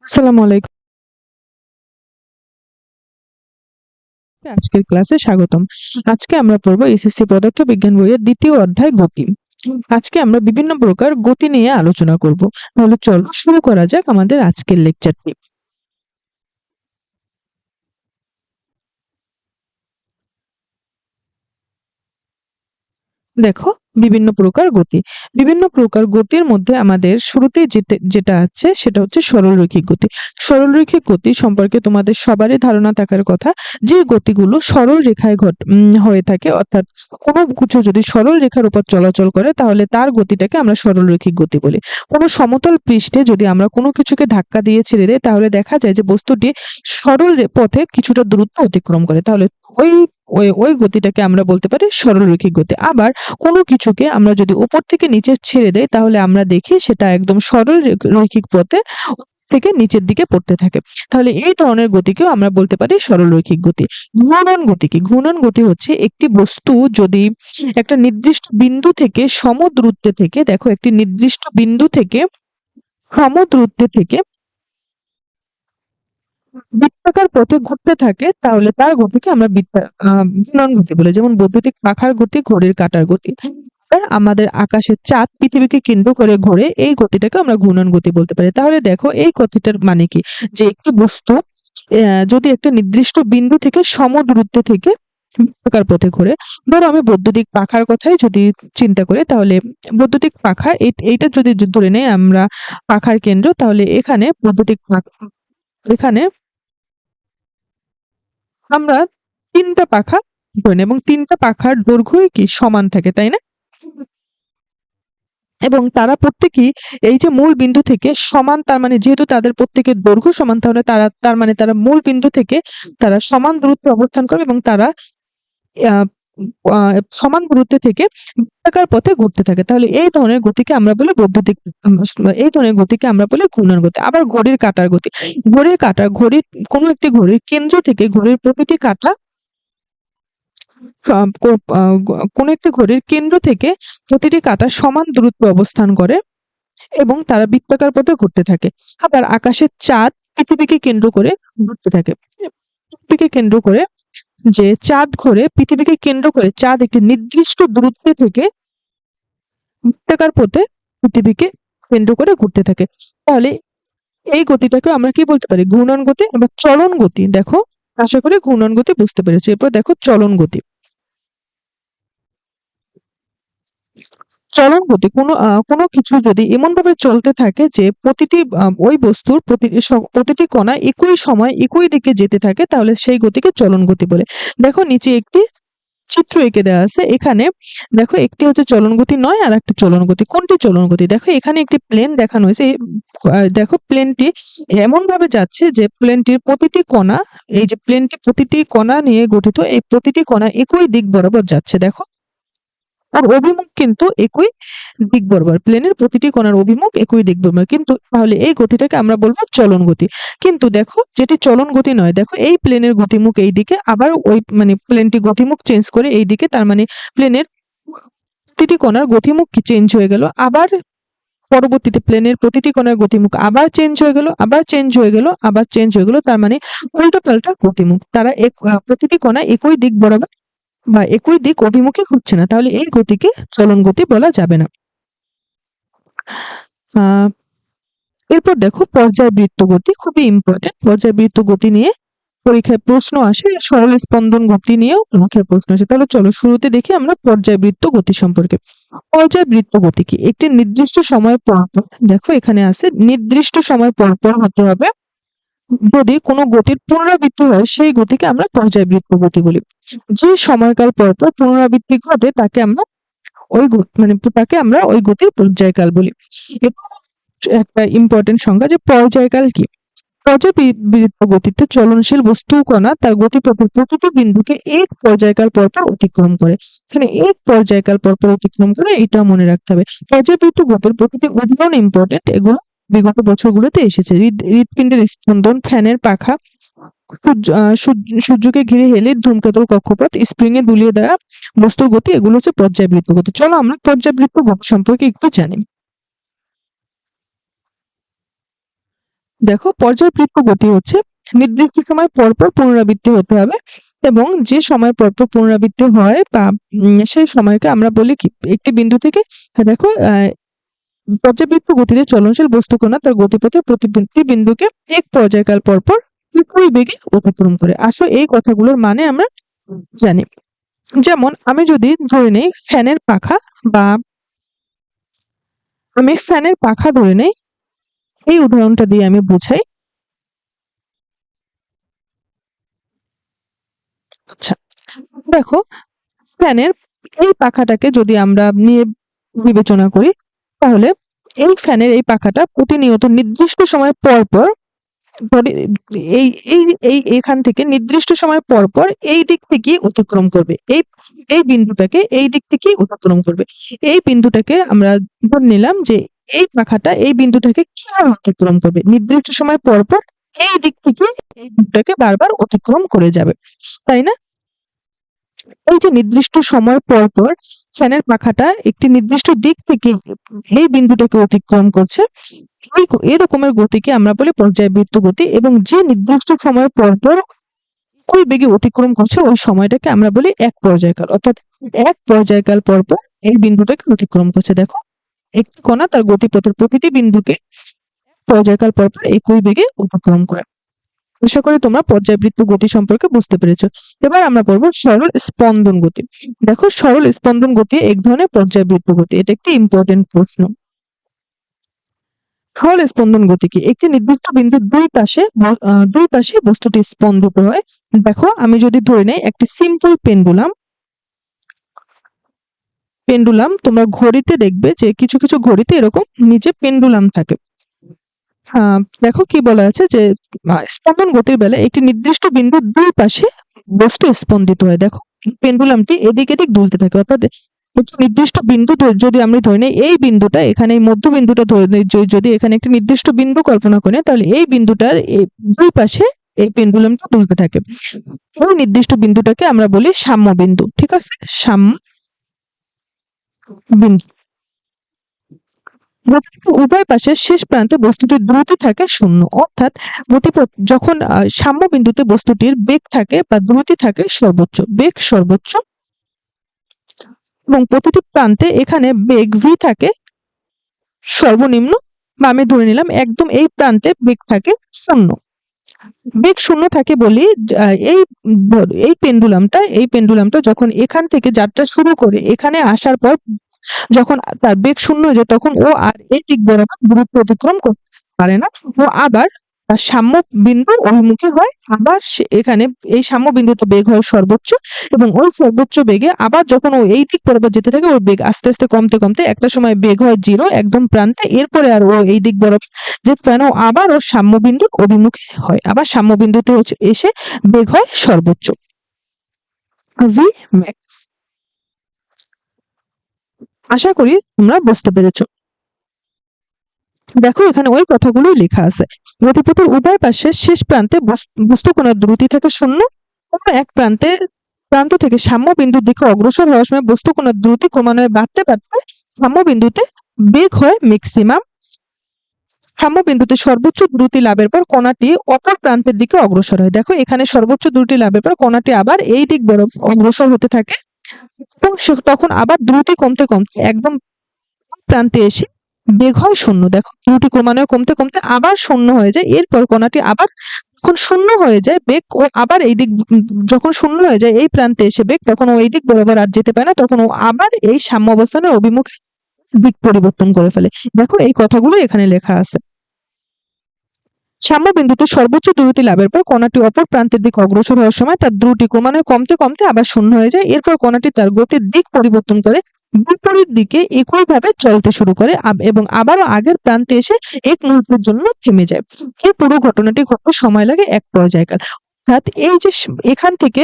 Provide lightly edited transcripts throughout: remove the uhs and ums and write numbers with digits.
আসসালামু আলাইকুম। আজকের ক্লাসে স্বাগতম। আজকে আমরা পড়ব এসএসসি পদার্থবিজ্ঞান বইয়ের দ্বিতীয় অধ্যায় গতি। আজকে আমরা বিভিন্ন প্রকার গতি নিয়ে আলোচনা করব। তাহলে চলো শুরু করা যাক আমাদের আজকের লেকচারটি। দেখো, বিভিন্ন প্রকার গতি। বিভিন্ন প্রকার গতির মধ্যে আমাদের শুরুতেই যেটা আছে সেটা হচ্ছে সরলরৈখিক গতি। সরলরৈখিক গতি সম্পর্কে তোমাদের সবারই ধারণা থাকার কথা, যে গতিগুলো সরল রেখায় হয়ে থাকে, অর্থাৎ কোনো কিছু যদি সরল রেখার উপর চলাচল করে তাহলে তার গতিটাকে আমরা সরলরৈখিক গতি বলি। কোনো সমতল পৃষ্ঠে যদি আমরা কোনো কিছুকে ধাক্কা দিয়ে ছেড়ে দেই তাহলে দেখা যায় যে বস্তুটি পথে কিছুটা দূরত্ব অতিক্রম করে, তাহলে ওই ওই ওই গতিটাকে আমরা বলতে পারি সরলরৈখিক গতি। আবার কোনো কিছুকে আমরা যদি উপর থেকে নিচে ছেড়ে দেই তাহলে আমরা দেখি সেটা একদম রৈখিক পথে থেকে নিচের দিকে পড়তে থাকে। তাহলে এই ধরনের গতিকেও আমরা বলতে পারি সরলরৈখিক গতি। ঘূর্ণন গতি কি? ঘূর্ণন গতি হচ্ছে একটি বস্তু যদি একটা নির্দিষ্ট বিন্দু থেকে সমদূরত্বে থেকে, দেখো, একটি নির্দিষ্ট বিন্দু থেকে সমদূরত্বে থেকে বৃত্তাকার পথে ঘুরতে থাকে তাহলে তার গতিকে আমরা ঘূর্ণন গতি বলি। যেমন বৈদ্যুতিক পাখার গতি, ঘড়ির কাঁটার গতি। আর আমাদের আকাশের চাঁদ পৃথিবীকে কেন্দ্র করে ঘোরে, এই গতিটাকে আমরা ঘূর্ণন গতি বলতে পারি। তাহলে দেখো, এই গতিটার মানে কি, যে একটি বস্তু যদি একটা নির্দিষ্ট বিন্দু থেকে সমদূরত্বে থেকে বৃত্তাকার পথে ঘোরে। ধরো আমি বৈদ্যুতিক পাখার কথাই যদি চিন্তা করি, তাহলে বৈদ্যুতিক পাখা এইটা যদি ধরে নেই আমরা পাখার কেন্দ্র, তাহলে এখানে এখানে আমরা ৩ টা পাখা ধরি নেই এবং ৩ টা পাখার দৈর্ঘ্যই কি সমান থাকে, তাই না? এবং তারা প্রত্যেকেই এই যে মূল বিন্দু থেকে সমান, তার মানে যেহেতু তাদের প্রত্যেকের দৈর্ঘ্য সমান তাহলে তার মানে তারা মূল বিন্দু থেকে তারা সমান দূরত্বে অবস্থান করে এবং তারা আহ, সমান দূরত্বে থেকে বৃত্তাকার পথে ঘুরতে থাকে। তাহলে এই ধরনের গতিকে আমরা বলি বৈদ্যুতিক এই ধরনের গতিকে আমরা বলি ঘূর্ণন গতি। আবার ঘড়ির কাঁটার গতি। কোনো একটি ঘড়ির কেন্দ্র থেকে ঘড়ির প্রতিটি কাঁটা কোনো একটি ঘড়ির কেন্দ্র থেকে প্রতিটি কাঁটা সমান দূরত্বে অবস্থান করে এবং তারা বৃত্তাকার পথে ঘুরতে থাকে। আবার আকাশের চাঁদ পৃথিবীকে কেন্দ্র করে ঘুরতে থাকে। পৃথিবীকে কেন্দ্র করে যে চাঁদ ঘোরে, পৃথিবীকে কেন্দ্র করে চাঁদ একটি নির্দিষ্ট দূরত্বে থেকে বৃত্তাকার পথে পৃথিবীকে কেন্দ্র করে ঘুরতে থাকে। তাহলে এই গতিটাকে আমরা কি বলতে পারি? ঘূর্ণন গতি। এবার চলন গতি দেখো, আশা করি ঘূর্ণন গতি বুঝতে পেরেছো। এরপর দেখো চলন গতি। চলন গতি কোনো কিছু যদি এমন ভাবে চলতে থাকে যে প্রতিটি ওই বস্তুর প্রতিটি কণা একই সময় একই দিকে যেতে থাকে তাহলে সেই গতিকে চলন গতি বলে। দেখো, নিচে একটি চিত্র এঁকে দেওয়া আছে। এখানে দেখো, একটি হচ্ছে চলন গতি নয় আর একটা চলন গতি। কোনটি চলন গতি? দেখো, এখানে একটি প্লেন দেখানো হয়েছে। দেখো, প্লেনটি এমন ভাবে যাচ্ছে যে প্লেনটির প্রতিটি কণা, এই যে প্লেনটি প্রতিটি কণা নিয়ে গঠিত, এই প্রতিটি কণা একই দিক বরাবর যাচ্ছে। দেখো, আর অভিমুখ কিন্তু একই দিক বরাবর। প্লেনের প্রতিটি কোণার অভিমুখ একই দিক বরাবর, কিন্তু তাহলে এই গতিটাকে আমরা বলবো চলন গতি। কিন্তু দেখো, যেটি চলন গতি নয়, দেখো এই প্লেনের গতিমুখ এই দিকে, আবার ওই মানে প্লেনটি গতিমুখ চেঞ্জ করে এই দিকে, তার মানে প্লেনের প্রতিটি কোণার গতিমুখ কি চেঞ্জ হয়ে গেল, আবার পরবর্তীতে প্লেনের প্রতিটি কোণার গতিমুখ আবার চেঞ্জ হয়ে গেল, আবার চেঞ্জ হয়ে গেল, আবার চেঞ্জ হয়ে গেল, তার মানে উল্টো পাল্টা গতিমুখ। তারা প্রতিটি কোণা একই দিক বরাবর বা একই দিক অভিমুখে ঘুরছে না, তাহলে এই গতিকে চলন গতি বলা যাবে না। আহ এরপর দেখো পর্যায়বৃত্ত গতি, খুবই ইম্পর্টেন্ট। পর্যায়বৃত্ত গতি নিয়ে পরীক্ষায় প্রশ্ন আসে, সরল স্পন্দন গতি নিয়েও পরীক্ষায় প্রশ্ন আসে। তাহলে চলো শুরুতে দেখি আমরা পর্যায়বৃত্ত গতি সম্পর্কে। পর্যায়বৃত্ত গতি কি? একটি নির্দিষ্ট সময় পর পর, দেখো এখানে আছে নির্দিষ্ট সময় পর পর হতে হবে যদি কোনো গতির পুনরাবৃত্তি হয় সেই গতিকে আমরা পর্যায়বৃত্ত গতি বলি। যে সময়কাল পর পর পুনরাবৃত্তি ঘটে তাকে আমরা ওই গতির পর্যায়কাল বলি। এটা একটা ইম্পর্টেন্ট সংজ্ঞা যে পর্যায়কাল কি। পর্যায়বৃত্ত গতিতে চলনশীল বস্তু কণা তার গতিপথের প্রতিটি বিন্দুকে এক পর্যায়কাল পরপর অতিক্রম করে। এখানে এক পর্যায়কাল পরপর অতিক্রম করে, এটা মনে রাখতে হবে। পর্যায়বৃত্ত গতির প্রতিটি উদাহরণ ইম্পর্টেন্ট, এগুলো বিগত বছরগুলোতে এসেছে। হৃৎপিণ্ডের স্পন্দন, ফ্যানের পাখা, সূর্যকে ঘিরে হেলির ধূমকেতুর কক্ষপথ, স্প্রিং এ দুলিয়ে দেওয়া বস্তুর গতি, এগুলো হচ্ছে পর্যায়বৃত্ত গতি। চলো আমরা পর্যায়বৃত্ত গতি সম্পর্কে একটু জানি। দেখো, পর্যায়বৃত্ত গতি হচ্ছে নির্দিষ্ট সময় পর পর পুনরাবৃত্তি হতে হবে, এবং যে সময় পর পর পুনরাবৃত্তি হয় বা সেই সময়কে আমরা বলি কি, একটি বিন্দু থেকে, দেখো পর্যাবৃত্ত গতিতে চলনশীল বস্তুকণা তার গতিপথে প্রতিটি বিন্দুকে এক পর্যায়কাল পর পর একই বেগে অতিক্রম করে। আসলে এই কথাগুলোর মানে আমরা জানি। যেমন আমি যদি ধরে নেই ফ্যানের পাখা, বা আমি ফ্যানের পাখা ধরে নেই, এই উদাহরণটা দিয়ে আমি বুঝাই। আচ্ছা, দেখো, ফ্যানের এই পাখাটাকে যদি আমরা নিয়ে বিবেচনা করি, তাহলে এই ফ্যানের এই পাখাটা প্রতিনিয়ত নির্দিষ্ট সময় পর পর ধরে এই এই এই এখান থেকে নির্দিষ্ট সময় পর পর এই দিক থেকে অতিক্রম করবে, এই এই বিন্দুটাকে এই দিক থেকে অতিক্রম করবে। এই বিন্দুটাকে আমরা ধরে নিলাম যে এই পাখাটা এই বিন্দুটাকে কিভাবে অতিক্রম করবে, নির্দিষ্ট সময় পর পর এই দিক থেকে এই বিন্দুটাকে বারবার অতিক্রম করে যাবে, তাই না? এই যে নির্দিষ্ট সময় পর পর ফ্যানের পাখাটা একটি নির্দিষ্ট দিক থেকে এই বিন্দুটাকে অতিক্রম করছে, এই রকমের গতিকে আমরা বলি পর্যায়বৃত্ত গতি, এবং যে নির্দিষ্ট সময় পর পর একই বেগে অতিক্রম করছে ওই সময়টাকে আমরা বলি এক পর্যায়কাল, অর্থাৎ এক পর্যায়কাল পর পর এই বিন্দুটাকে অতিক্রম করছে। দেখো, একটি কণা তার গতিপথের প্রতিটি বিন্দুকে পর্যায়কাল পর পর একই বেগে অতিক্রম করে। আশা করি তোমরা পর্যায়বৃত্ত গতি সম্পর্কে বুঝতে পেরেছো। এবার আমরা পড়বো সরল স্পন্দন গতি। দেখো, সরল স্পন্দন গতি এক ধরনের পর্যায়বৃত্ত গতি, এটা একটি ইম্পর্টেন্ট প্রশ্ন। সরল স্পন্দন গতি কি? একটি নির্দিষ্ট বিন্দুর দুই পাশে বস্তুটি স্পন্দিত হয়। দেখো, আমি যদি ধরে নেই একটি সিম্পল পেন্ডুলাম, তোমরা ঘড়িতে দেখবে যে কিছু কিছু ঘড়িতে এরকম নিচে পেন্ডুলাম থাকে। দেখো কি বলা আছে যে স্পন্দন গতির বেলায় একটি নির্দিষ্ট বিন্দুর দুই পাশে বস্তু স্পন্দিত হয়। দেখো, পেন্ডুলামটি এদিক এদিক দুলতে থাকে, অর্থাৎ একটি নির্দিষ্ট বিন্দু যদি আমরা ধরে নিই, এই বিন্দুটা এখানে, এই মধ্য বিন্দুটা ধরে নিই, যদি এখানে একটি নির্দিষ্ট বিন্দু কল্পনা করি, তাহলে এই বিন্দুটার দুই পাশে এই পেন্ডুলামটা দুলতে থাকে। এই নির্দিষ্ট বিন্দুটাকে আমরা বলি সাম্য বিন্দু। ঠিক আছে, সাম্য বিন্দু। গতিপথের উভয় পাশের শেষ প্রান্তে বস্তুটির দ্রুতি থাকে শূন্য, অর্থাৎ গতিপথ যখন সাম্য বিন্দুতে বস্তুটির বেগ থাকে বা দ্রুতি থাকে সর্বোচ্চ, বেগ সর্বোচ্চ, এবং প্রতিটি প্রান্তে এখানে বেগ v থাকে সর্বনিম্ন, বা আমি ধরে নিলাম একদম এই প্রান্তে বেগ থাকে শূন্য। বেগ শূন্য থাকে বলি এই এই পেন্ডুলামটা যখন এখান থেকে যাত্রা শুরু করে এখানে আসার পর যখন তার বেগ শূন্য হয়ে যায়, তখন ও আর এই দিক বরাবর দূরত্ব অতিক্রম করতে পারে না, ও আবার তার সাম্য বিন্দু অভিমুখী হয়। আবার এখানে এই সাম্য বিন্দুতে বেগ হয় সর্বোচ্চ, এবং ওই সর্বোচ্চ বেগে আবার যখন ও এই দিক বরাবর যেতে থাকে, ওর বেগ আস্তে আস্তে কমতে কমতে একটা সময় বেগ হয় 0 একদম প্রান্তে, এরপরে আর ও এই দিক বরাবর যেতে পারে না, ও আবার ওর সাম্য বিন্দুর অভিমুখী হয়, আবার সাম্য বিন্দুতে এসে বেগ হয় সর্বোচ্চ, v max। আশা করি তোমরা বুঝতে পেরেছো। দেখো, এখানে ওই কথাগুলোই লেখা আছে। গতিপথের উভয় পাশের শেষ প্রান্তে বস্তুকণার দ্রুতি থাকে শূন্য, এক প্রান্ত থেকে সাম্য বিন্দুর দিকে অগ্রসর হওয়ার সময় বস্তুকণার দ্রুতি ক্রমান্বয়ে বাড়তে বাড়তে সাম্য বিন্দুতে বেগ হয় ম্যাক্সিমাম। সাম্য বিন্দুতে সর্বোচ্চ দ্রুতি লাভের পর কণাটি অপর প্রান্তের দিকে অগ্রসর হয়। দেখো, এখানে সর্বোচ্চ দ্রুতি লাভের পর কণাটি আবার এই দিক বরাবর অগ্রসর হতে থাকে, এবং তখন আবার দ্রুতি কমতে কমতে একদম প্রান্তে এসে বেগ হয় শূন্য। দেখো, দ্রুতি ক্রমান্বয়ে কমতে কমতে আবার শূন্য হয়ে যায়, এরপর কণাটি আবার যখন শূন্য হয়ে যায় বেগ, ও আবার এই দিক যখন শূন্য হয়ে যায় এই প্রান্তে এসে বেগ, তখন ও এই দিক বরাবর আর যেতে পারে না, তখন ও আবার এই সাম্য অবস্থানের অভিমুখে দিক পরিবর্তন করে ফেলে। দেখো, এই কথাগুলো এখানে লেখা আছে। সাম্য বিন্দুতে সর্বোচ্চ দ্রুতি লাভের পর কণাটি অপর প্রান্তের দিকে অগ্রসর হওয়ার সময় তার দ্রুতি ক্রমান্বয়ে কমতে কমতে আবার শূন্য হয়ে যায়, এরপর কণাটি তার গতির দিক পরিবর্তন করে বিপরীত দিকে একইভাবে চলতে শুরু করে, এবং আবারও আগের প্রান্তে এসে এক মুহূর্তের জন্য থেমে যায়। এই পুরো ঘটনাটি ঘটতে সময় লাগে এক পর্যায়কাল। অর্থাৎ এই যে এখান থেকে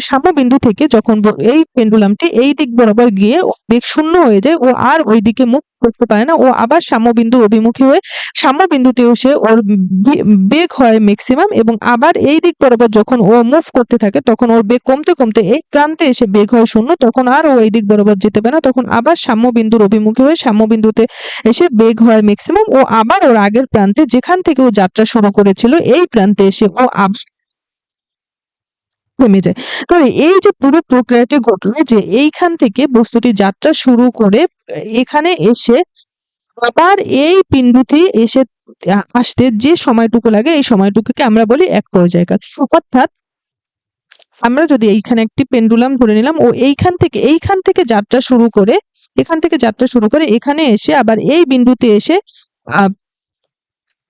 সাম্যবিন্দু থেকে যখন এই পেন্ডুলামটি এই দিক বরাবর গিয়ে ও বেগ শূন্য হয়ে যায়, ও আর ওই দিকে মুখ করতে পারে না, ও আবার সাম্যবিন্দু অভিমুখী হয়ে সাম্যবিন্দুতে এসে ওর বেগ হয় ম্যাক্সিমাম, এবং আবার এই দিক বরাবর যখন ও মুভ করতে থাকে তখন ওর বেগ কমতে কমতে এই প্রান্তে এসে বেগ হয় শূন্য, তখন আর ও এই দিক বরাবর যেতে পারে না, তখন আবার সাম্যবিন্দুর অভিমুখী হয়ে সাম্যবিন্দুতে এসে বেগ হয় ম্যাক্সিমাম, ও আবার ওর আগের প্রান্তে যেখান থেকে ও যাত্রা শুরু করেছিল এই প্রান্তে এসে ও থেমে যায়। তাহলে এই যে পুরো প্রক্রিয়াটি ঘটলো যে এইখান থেকে বস্তুটি যাত্রা শুরু করে এখানে এসে আবার এই বিন্দুতে এসে আসতে যে সময়টুকু লাগে এই সময়টুকুকে আমরা বলি এক পর্যায়কাল। অর্থাৎ আমরা যদি এইখানে একটি পেন্ডুলাম ধরে নিলাম, ও এইখান থেকে যাত্রা শুরু করে এখানে এসে আবার এই বিন্দুতে এসে আহ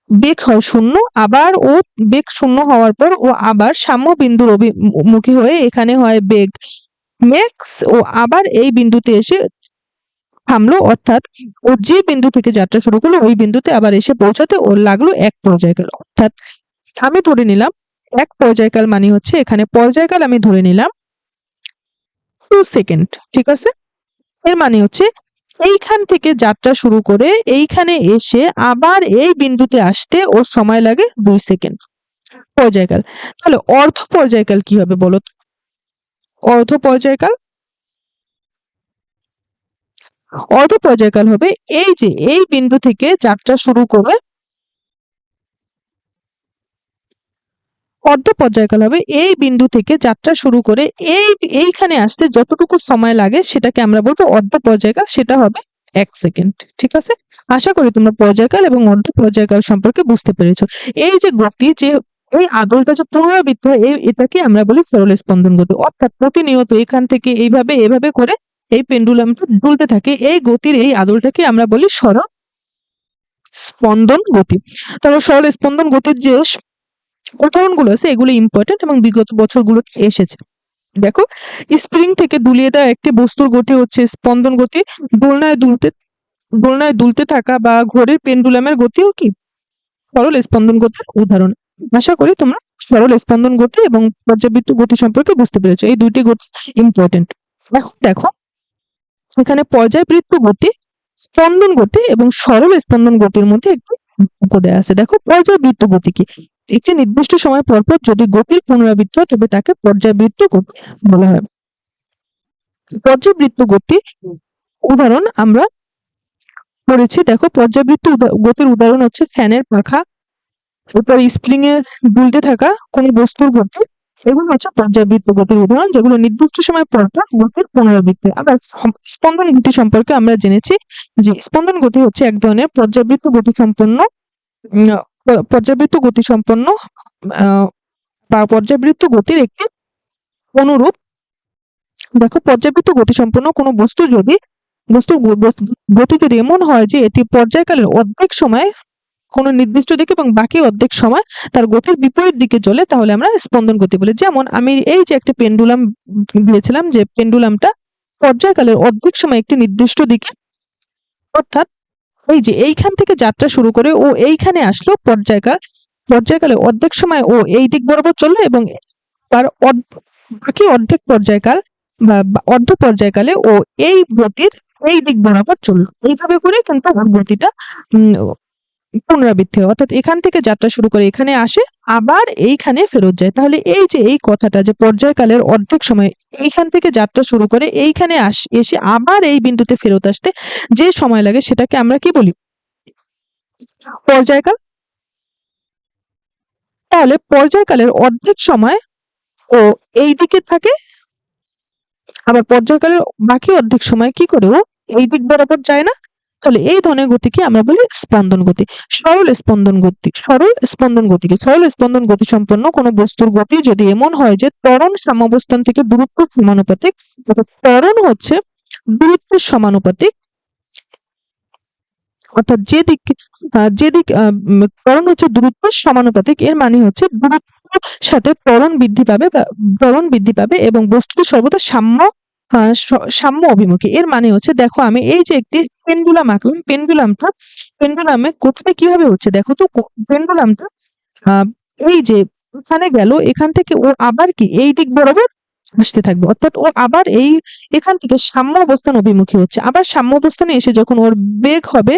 বেগ হয় শূন্য, আবার ও বেগ শূন্য হওয়ার পর ও আবার সাম্যবিন্দুর অভিমুখী হয়ে এখানে হয় বেগ ম্যাক্স, ও আবার এই বিন্দুতে এসে থামলো। অর্থাৎ ও যে বিন্দু থেকে যাত্রা শুরু করলো ওই বিন্দুতে আবার এসে পৌঁছাতে ওর লাগলো এক পর্যায়কাল। অর্থাৎ আমি ধরে নিলাম এক পর্যায়কাল মানে হচ্ছে, এখানে পর্যায়কাল আমি ধরে নিলাম 2 সেকেন্ড, ঠিক আছে? এর মানে হচ্ছে এইখান থেকে যাত্রা শুরু করে এইখানে এসে আবার এই বিন্দুতে আসতে ওর সময় লাগে 2 সেকেন্ড পর্যায়কাল। তাহলে অর্ধ পর্যায়কাল কি হবে বলো তো? অর্ধ পর্যায়কাল হবে এই যে এই বিন্দু থেকে যাত্রা শুরু করে, অর্ধ পর্যায়কাল হবে এই বিন্দু থেকে যাত্রা শুরু করে এইখানে আসতে যতটুকু সময় লাগে সেটাকে আমরা বলবো অর্ধ পর্যায়কাল, সেটা হবে 1 সেকেন্ড। ঠিক আছে? আশা করি তোমরা পর্যায়কাল এবং অর্ধ পর্যায়কাল সম্পর্কে বুঝতে পেরেছো। এই যে গতি, যে এই আদলটা যে পুনরাবৃত্ত হয় এটাকে আমরা বলি সরল স্পন্দন গতি। অর্থাৎ প্রতিনিয়ত এখান থেকে এভাবে করে এই পেন্ডুলামটা দুলতে থাকে, এই গতির এই আদলটাকে আমরা বলি সরল স্পন্দন গতি। তারপর সরল স্পন্দন গতির যে উদাহরণগুলো আছে এগুলো ইম্পর্টেন্ট এবং বিগত বছরগুলোতে এসেছে। দেখো, স্প্রিং থেকে দুলিয়ে দেওয়া একটি বস্তুর গতি হচ্ছে স্পন্দন গতি। দোলনায় দুলতে থাকা বা ঘড়ির পেন্ডুলামের গতিও কি সরল স্পন্দন গতির উদাহরণ। আশা করি তোমরা সরল স্পন্দন গতি এবং পর্যাবৃত্ত গতি সম্পর্কে বুঝতে পেরেছো। এই দুইটি গতি ইম্পর্টেন্ট। এখন দেখো, এখানে পর্যায়বৃত্ত গতি, স্পন্দন গতি এবং সরল স্পন্দন গতির মধ্যে একটি পার্থক্য দেয়া আছে। দেখো, পর্যায়বৃত্ত গতি কি? একটি নির্দিষ্ট সময় পরপর যদি গতির পুনরাবৃত্ত হয় তবে তাকে পর্যায়বৃত্ত গতি বলা হয়। পর্যায়বৃত্ত গতি উদাহরণ আমরা পড়েছি। দেখো, পর্যায়বৃত্ত গতির উদাহরণ হচ্ছে ফ্যানের পাখা, এরপর স্প্রিং এ দুলতে থাকা কোন বস্তুর গতি। এগুলো হচ্ছে পর্যায়বৃত্ত গতির উদাহরণ, যেগুলো নির্দিষ্ট সময় পর পর গতির পুনরাবৃত্তি। আবার স্পন্দন গতি সম্পর্কে আমরা জেনেছি যে স্পন্দন গতি হচ্ছে এক ধরনের পর্যায়বৃত্ত গতি সম্পন্ন বা পর্যায়বৃত্ত গতির একটি অনুরূপ। দেখো, পর্যায়বৃত্ত গতি সম্পন্ন কোনো বস্তুর গতি যদি এমন হয় যে এটি পর্যায়কালের অর্ধেক সময় কোনো নির্দিষ্ট দিকে এবং বাকি অর্ধেক সময় তার গতির বিপরীত দিকে চলে, তাহলে আমরা স্পন্দন গতি বলি। যেমন আমি এই যে একটা পেন্ডুলাম দিয়েছিলাম, যে পেন্ডুলামটা পর্যায়কালের অর্ধেক সময় একটি নির্দিষ্ট দিকে, অর্থাৎ এই যে এইখান থেকে যাত্রা শুরু করে ও এইখানে আসলো পর্যায়কালে অর্ধেক সময় ও এই দিক বরাবর চললো, এবং তার বাকি অর্ধেক পর্যায়কাল বা অর্ধ পর্যায়কালে ও এই গতির এই দিক বরাবর চললো। এইভাবে করে কিন্তু গতিটা পুনরাবৃত্তি হয়। অর্থাৎ এখান থেকে যাত্রা শুরু করে এখানে আসে, আবার এইখানে ফেরত যায়। তাহলে এই যে এই কথাটা যে পর্যায়কালের অর্ধেক সময় এইখান থেকে যাত্রা শুরু করে এইখানে এসে আবার এই বিন্দুতে ফেরত আসতে যে সময় লাগে সেটাকে আমরা কি বলি? পর্যায়কাল। তাহলে পর্যায়কালের অর্ধেক সময় ও এই দিকে থাকে, আবার পর্যায়কালের বাকি অর্ধেক সময় কি করে ও এই দিক বরাবর যায় না। তাহলে এই ধরনের গতিকে আমরা বলি স্পন্দন গতি। সরল স্পন্দন গতি সম্পন্ন কোনো বস্তুর গতি যদি এমন হয় যে ত্বরণ সাম্যাবস্থান থেকে দূরত্ব সমানুপাতিক, ত্বরণ হচ্ছে দূরত্বের সমানুপাতিক, অর্থাৎ ত্বরণ হচ্ছে দূরত্বের সমানুপাতিক। এর মানে হচ্ছে দূরত্বের সাথে ত্বরণ বৃদ্ধি পাবে এবং বস্তুটি সর্বদা সাম্য অভিমুখী। এর মানে হচ্ছে, দেখো আমি এই যে একটি পেন্ডুলাম আঁকলাম, পেন্ডুলামে গতিটা কিভাবে হচ্ছে দেখো তো। পেন্ডুলামটা এই যে এখানে গেল, এখান থেকে ও আবার কি এই দিক বরাবর আসতে থাকবে, অর্থাৎ ও আবার এখান থেকে সাম্য অবস্থান অভিমুখী হচ্ছে। আবার সাম্য অবস্থানে এসে যখন ওর বেগ হবে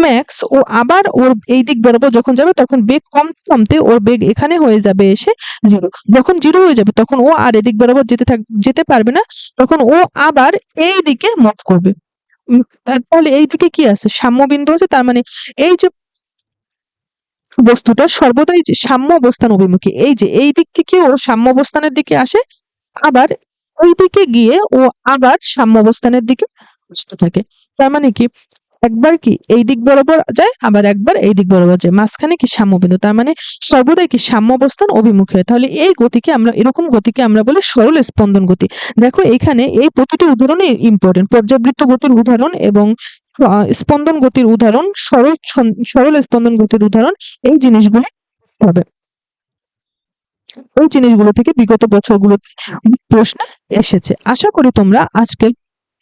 ম্যাক্স, ও আবার ওর এই দিক বরাবর যখন যাবে তখন বেগ কমতে কমতে ওর বেগ এখানে হয়ে যাবে এসে জিরো। যখন জিরো হয়ে যাবে তখন ও আর এদিক বরাবর যেতে পারবে না, তখন ও আবার এই দিকে মুভ করবে। তাহলে এই দিকে কি আছে, সাম্য বিন্দু আছে, তার মানে এই যে বস্তুটা সর্বদাই যে সাম্য অবস্থান অভিমুখী, এই যে এই দিক থেকে ও সাম্য অবস্থানের দিকে আসে, আবার ওই দিকে গিয়ে ও আবার সাম্য অবস্থানের দিকে আসতে থাকে। তার মানে কি, একবার কি এই দিক বরাবর যায়, আবার একবার এই দিক বরাবর যায়, মাঝখানে কি সাম্য বিন্দু, তার মানে সর্বদাই কি সাম্য অবস্থান অভিমুখী হয়। তাহলে এই গতিকে আমরা, এরকম গতিকে আমরা বলি সরল স্পন্দন গতি। দেখো এখানে এই প্রতিটি উদাহরণই ইম্পর্টেন্ট, পর্যাবৃত্ত গতির উদাহরণ এবং স্পন্দন গতির উদাহরণ, সরল স্পন্দন গতির উদাহরণ, এই জিনিসগুলো হবে। ওই জিনিসগুলো থেকে বিগত বছরগুলোতে প্রশ্ন এসেছে। আশা করি তোমরা আজকে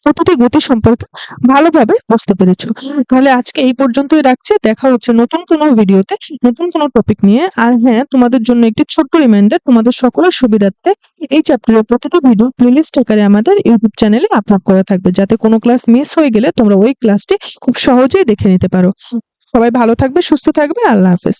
প্রতিটি গতি সম্পর্কে ভালোভাবে বুঝতে পেরেছো। তাহলে আজকে এই পর্যন্তই রাখছি, দেখা হচ্ছে নতুন কোনো ভিডিওতে নতুন কোনো টপিক নিয়ে। আর হ্যাঁ, তোমাদের জন্য একটি ছোট্ট রিমাইন্ডার, তোমাদের সকলের সুবিধার্থে এই চ্যাপ্টারের প্রতিটি ভিডিও প্লেলিস্ট আকারে আমাদের ইউটিউব চ্যানেলে আপলোড করা থাকবে, যাতে কোনো ক্লাস মিস হয়ে গেলে তোমরা ওই ক্লাসটি খুব সহজেই দেখে নিতে পারো। সবাই ভালো থাকবে, সুস্থ থাকবে, আল্লাহ হাফেজ।